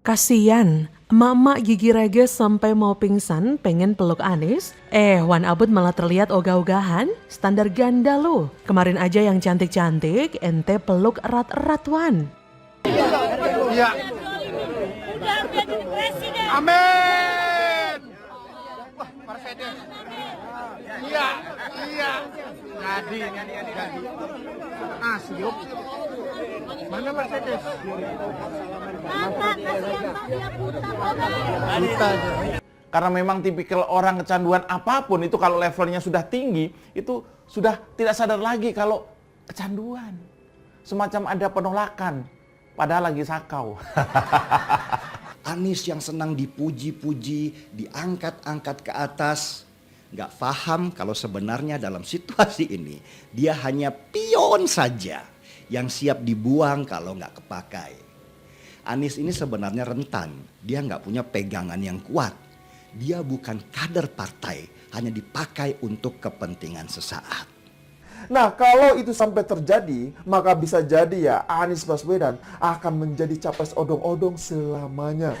Kasian, emak-emak gigi reges sampai mau pingsan pengen peluk Anies. Wan Abut malah terlihat ogah-ogahan, standar ganda lu. Kemarin aja yang cantik-cantik, ente peluk erat-erat Wan. Iya. Udah jadi presiden. Amin. Wah, Mercedes. Iya, iya. Jadi. Siup. Mana Mercedes? Kakak kasihan Pak, dia buta. Karena memang tipikal orang kecanduan apapun itu kalau levelnya sudah tinggi, itu sudah tidak sadar lagi kalau kecanduan. Semacam ada penolakan, padahal lagi sakau. Anies yang senang dipuji-puji, diangkat-angkat ke atas, nggak paham kalau sebenarnya dalam situasi ini dia hanya pion saja yang siap dibuang kalau nggak kepakai. Anies ini sebenarnya rentan, dia nggak punya pegangan yang kuat. Dia bukan kader partai, hanya dipakai untuk kepentingan sesaat. Nah, kalau itu sampai terjadi, maka bisa jadi ya Anies Baswedan akan menjadi capres odong-odong selamanya.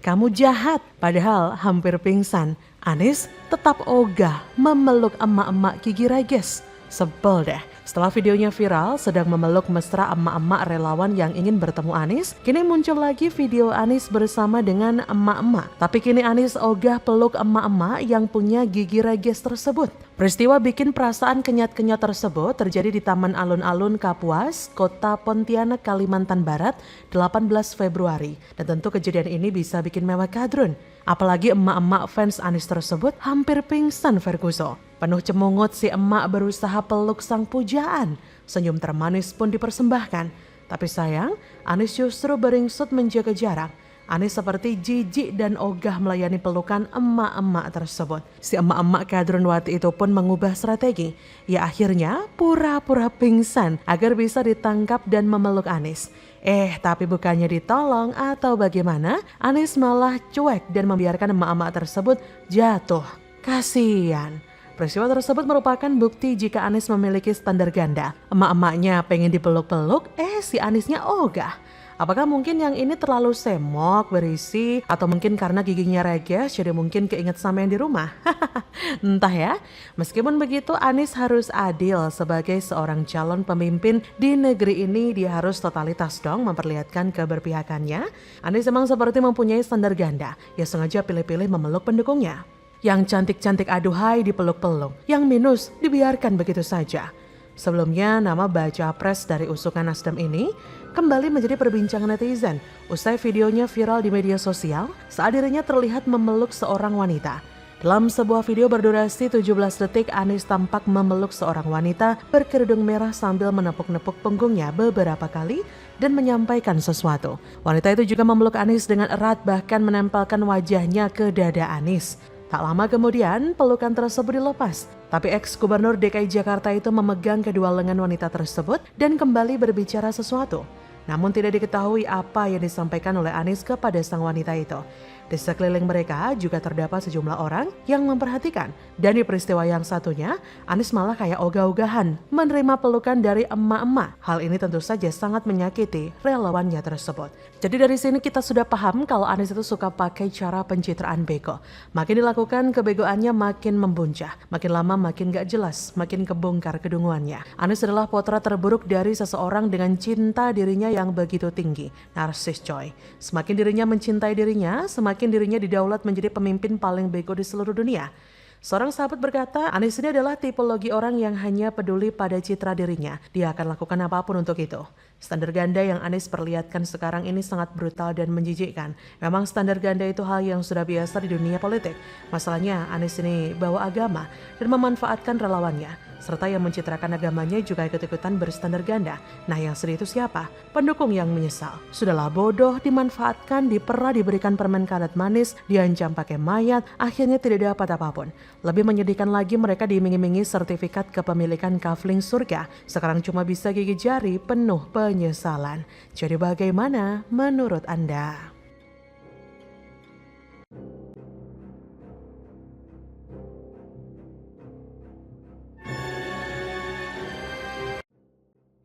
Kamu jahat, padahal hampir pingsan. Anies tetap ogah memeluk emak-emak gigi reges. Sebel deh. Setelah videonya viral sedang memeluk mesra emak-emak relawan yang ingin bertemu Anies, kini muncul lagi video Anies bersama dengan emak-emak. Tapi kini Anies ogah peluk emak-emak yang punya gigi reges tersebut. Peristiwa bikin perasaan kenyat-kenyat tersebut terjadi di Taman Alun-Alun Kapuas, Kota Pontianak, Kalimantan Barat, 18 Februari. Dan tentu kejadian ini bisa bikin mewah kadrun. Apalagi emak-emak fans Anies tersebut hampir pingsan Ferguson. Penuh cemungut si emak berusaha peluk sang pujaan. Senyum termanis pun dipersembahkan. Tapi sayang, Anies justru beringsut menjaga jarak. Anies seperti jijik dan ogah melayani pelukan emak-emak tersebut. Si emak-emak kadrunwati itu pun mengubah strategi. Ya akhirnya pura-pura pingsan agar bisa ditangkap dan memeluk Anies. Tapi bukannya ditolong atau bagaimana, Anies malah cuek dan membiarkan emak-emak tersebut jatuh. Kasian. Peristiwa tersebut merupakan bukti jika Anies memiliki standar ganda. Emak-emaknya pengen dipeluk-peluk, si Aniesnya ogah. Apakah mungkin yang ini terlalu semok, berisi, atau mungkin karena giginya reges jadi mungkin keinget sama yang di rumah? Entah ya. Meskipun begitu, Anies harus adil sebagai seorang calon pemimpin di negeri ini. Dia harus totalitas dong memperlihatkan keberpihakannya. Anies memang seperti mempunyai standar ganda. Ya sengaja pilih-pilih memeluk pendukungnya. Yang cantik-cantik aduhai dipeluk-peluk, yang minus dibiarkan begitu saja. Sebelumnya nama baca pres dari usungan Nasdem ini kembali menjadi perbincangan netizen usai videonya viral di media sosial saat dirinya terlihat memeluk seorang wanita. Dalam sebuah video berdurasi 17 detik, Anies tampak memeluk seorang wanita berkerudung merah sambil menepuk-nepuk punggungnya beberapa kali dan menyampaikan sesuatu. Wanita itu juga memeluk Anies dengan erat bahkan menempelkan wajahnya ke dada Anies. Tak lama kemudian, pelukan tersebut dilepas. Tapi ex-gubernur DKI Jakarta itu memegang kedua lengan wanita tersebut dan kembali berbicara sesuatu. Namun tidak diketahui apa yang disampaikan oleh Anies kepada sang wanita itu. Di sekeliling mereka juga terdapat sejumlah orang yang memperhatikan. Dan di peristiwa yang satunya, Anies malah kayak ogah-ogahan menerima pelukan dari emak-emak. Hal ini tentu saja sangat menyakiti relawannya tersebut. Jadi dari sini kita sudah paham kalau Anies itu suka pakai cara pencitraan bego. Makin dilakukan kebegoannya makin membuncah. Makin lama makin gak jelas, makin kebongkar kedunguannya. Anies adalah potret terburuk dari seseorang dengan cinta dirinya yang begitu tinggi. Narsis coy. Semakin dirinya mencintai dirinya, semakin dirinya didaulat menjadi pemimpin paling bego di seluruh dunia. Seorang sahabat berkata, Anies ini adalah tipologi orang yang hanya peduli pada citra dirinya. Dia akan lakukan apapun untuk itu. Standar ganda yang Anies perlihatkan sekarang ini sangat brutal dan menjijikkan. Memang standar ganda itu hal yang sudah biasa di dunia politik. Masalahnya Anies ini bawa agama dan memanfaatkan relawannya. Serta yang mencitrakan agamanya juga ikut-ikutan berstandar ganda. Nah yang sedih itu siapa? Pendukung yang menyesal. Sudahlah bodoh, dimanfaatkan, dipera, diberikan permen karet manis, diancam pakai mayat, akhirnya tidak dapat apapun. Lebih menyedihkan lagi mereka diiming-imingi sertifikat kepemilikan kafling surga. Sekarang cuma bisa gigi jari penuh penyesalan. Jadi bagaimana menurut Anda?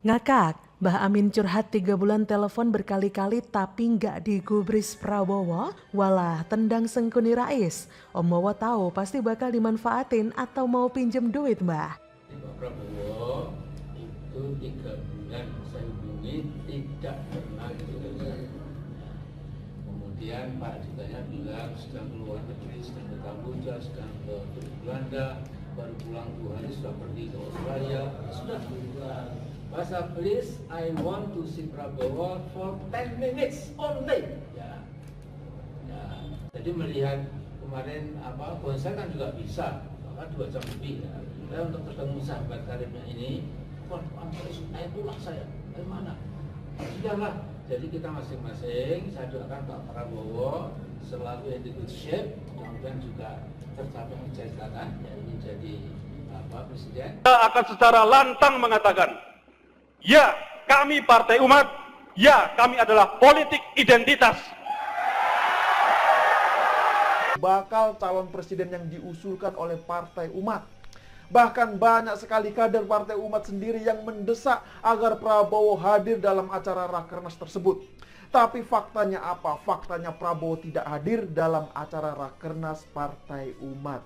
Ngakak, Mbah Amin curhat 3 bulan telepon berkali-kali tapi nggak digubris Prabowo, walah tendang sengkuni Rais. Om Bowo tahu pasti bakal dimanfaatin atau mau pinjem duit Mbah. Pak Prabowo itu 3 bulan saya hubungi tidak pernah gitu. Kemudian Pak Ditanya bilang sedang keluar negeri, sedang ke Kamboja, sedang ke Belanda, baru pulang 2 hari sudah pergi ke Australia. Sudah. Bahasa please, I want to see Prabowo for 10 minutes only. Ya. Jadi melihat kemarin konser kan juga bisa, bahkan 2 jam lebih. Ya. Saya untuk ketemu sahabat karibnya ini, ayo pulang saya, dari mana? Sudahlah. Jadi kita masing-masing, saya doakan Pak Prabowo selalu in the good shape, mudah-mudahan juga tercapai cita-cita ingin jadi presiden. Kita akan secara lantang mengatakan, ya kami Partai Umat, ya kami adalah politik identitas. Bakal calon presiden yang diusulkan oleh Partai Umat. Bahkan banyak sekali kader Partai Umat sendiri yang mendesak agar Prabowo hadir dalam acara Rakernas tersebut. Tapi faktanya apa? Faktanya Prabowo tidak hadir dalam acara Rakernas Partai Umat.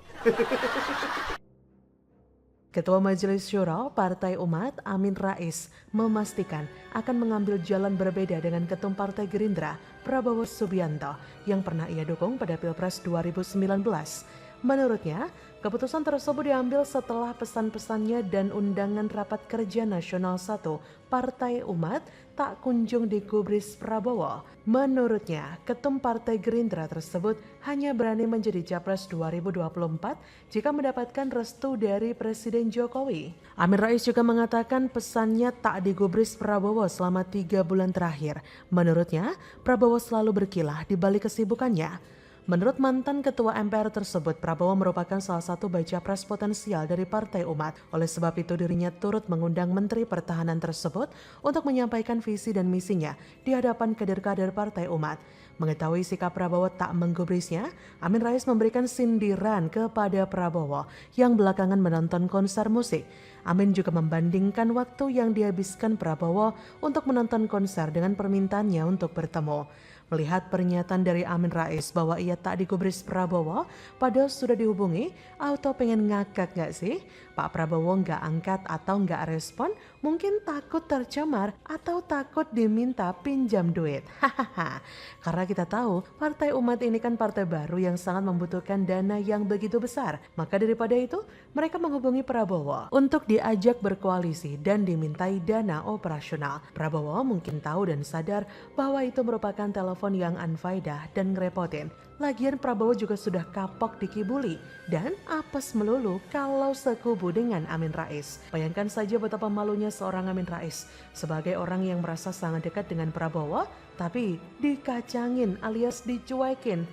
Ketua Majelis Syuro Partai Umat Amin Rais memastikan akan mengambil jalan berbeda dengan Ketum Partai Gerindra Prabowo Subianto yang pernah ia dukung pada Pilpres 2019. Menurutnya, keputusan tersebut diambil setelah pesan-pesannya dan undangan Rapat Kerja Nasional 1 Partai Umat tak kunjung digubris Prabowo. Menurutnya, Ketum Partai Gerindra tersebut hanya berani menjadi Capres 2024 jika mendapatkan restu dari Presiden Jokowi. Amin Rais juga mengatakan pesannya tak digubris Prabowo selama 3 bulan terakhir. Menurutnya, Prabowo selalu berkilah di balik kesibukannya. Menurut mantan ketua MPR tersebut, Prabowo merupakan salah satu baca pres potensial dari Partai Umat. Oleh sebab itu dirinya turut mengundang Menteri Pertahanan tersebut untuk menyampaikan visi dan misinya di hadapan kader-kader Partai Umat. Mengetahui sikap Prabowo tak menggubrisnya, Amin Rais memberikan sindiran kepada Prabowo yang belakangan menonton konser musik. Amin juga membandingkan waktu yang dihabiskan Prabowo untuk menonton konser dengan permintaannya untuk bertemu. Melihat pernyataan dari Amin Rais bahwa ia tak digubris Prabowo, padahal sudah dihubungi, auto pengen ngakak gak sih? Pak Prabowo nggak angkat atau nggak respon, mungkin takut tercemar atau takut diminta pinjam duit. Hahaha. Karena kita tahu Partai Umat ini kan partai baru yang sangat membutuhkan dana yang begitu besar. Maka daripada itu, mereka menghubungi Prabowo untuk diajak berkoalisi dan dimintai dana operasional. Prabowo mungkin tahu dan sadar bahwa itu merupakan telepon yang unfaedah dan ngerepotin. Lagian Prabowo juga sudah kapok dikibuli dan apes melulu kalau sekubu dengan Amin Rais. Bayangkan saja betapa malunya seorang Amin Rais sebagai orang yang merasa sangat dekat dengan Prabowo tapi dikacangin alias dicuekin.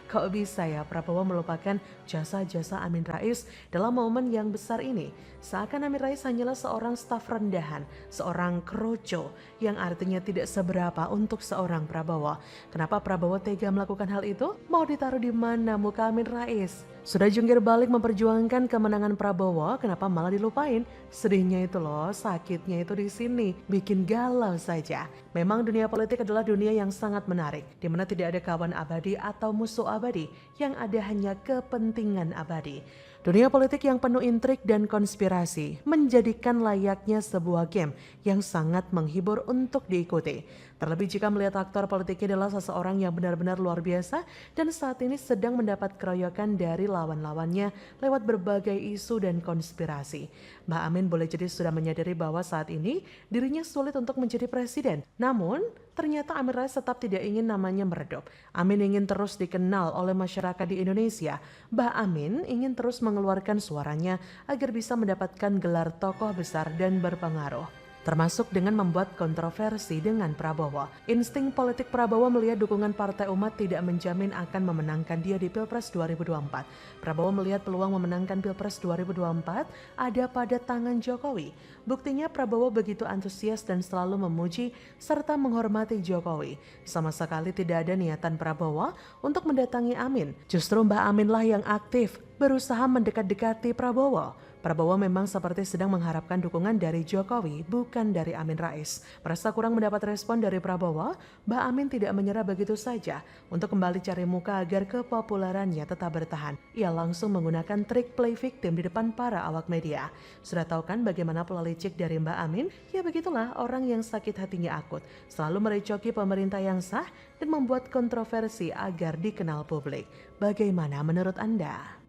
Kok bisa ya Prabowo melupakan jasa-jasa Amin Rais dalam momen yang besar ini? Seakan Amin Rais hanyalah seorang staf rendahan, seorang kroco yang artinya tidak seberapa untuk seorang Prabowo. Kenapa Prabowo tega melakukan hal itu? Mau ditaruh di mana muka Amin Rais? Sudah jungkir balik memperjuangkan kemenangan Prabowo, kenapa malah dilupain? Sedihnya itu loh, sakitnya itu di sini, bikin galau saja. Memang dunia politik adalah dunia yang sangat menarik, di mana tidak ada kawan abadi atau musuh abadi, yang ada hanya kepentingan abadi. Dunia politik yang penuh intrik dan konspirasi menjadikan layaknya sebuah game yang sangat menghibur untuk diikuti. Terlebih jika melihat aktor politiknya adalah seseorang yang benar-benar luar biasa dan saat ini sedang mendapat keroyokan dari lawan-lawannya lewat berbagai isu dan konspirasi. Mbak Amin boleh jadi sudah menyadari bahwa saat ini dirinya sulit untuk menjadi presiden. Namun, ternyata Amin Rais tetap tidak ingin namanya meredup. Amin ingin terus dikenal oleh masyarakat di Indonesia. Mbak Amin ingin terus mengeluarkan suaranya agar bisa mendapatkan gelar tokoh besar dan berpengaruh. Termasuk dengan membuat kontroversi dengan Prabowo. Insting politik Prabowo melihat dukungan Partai Umat tidak menjamin akan memenangkan dia di Pilpres 2024. Prabowo melihat peluang memenangkan Pilpres 2024 ada pada tangan Jokowi. Buktinya Prabowo begitu antusias dan selalu memuji serta menghormati Jokowi. Sama sekali tidak ada niatan Prabowo untuk mendatangi Amin. Justru Mbak Amin lah yang aktif berusaha mendekat-dekati Prabowo. Prabowo memang seperti sedang mengharapkan dukungan dari Jokowi, bukan dari Amin Rais. Merasa kurang mendapat respon dari Prabowo, Mbak Amin tidak menyerah begitu saja. Untuk kembali cari muka agar kepopulerannya tetap bertahan, ia langsung menggunakan trik play victim di depan para awak media. Sudah tahu kan bagaimana pola licik dari Mbak Amin? Ya begitulah orang yang sakit hatinya akut, selalu merecoki pemerintah yang sah dan membuat kontroversi agar dikenal publik. Bagaimana menurut Anda?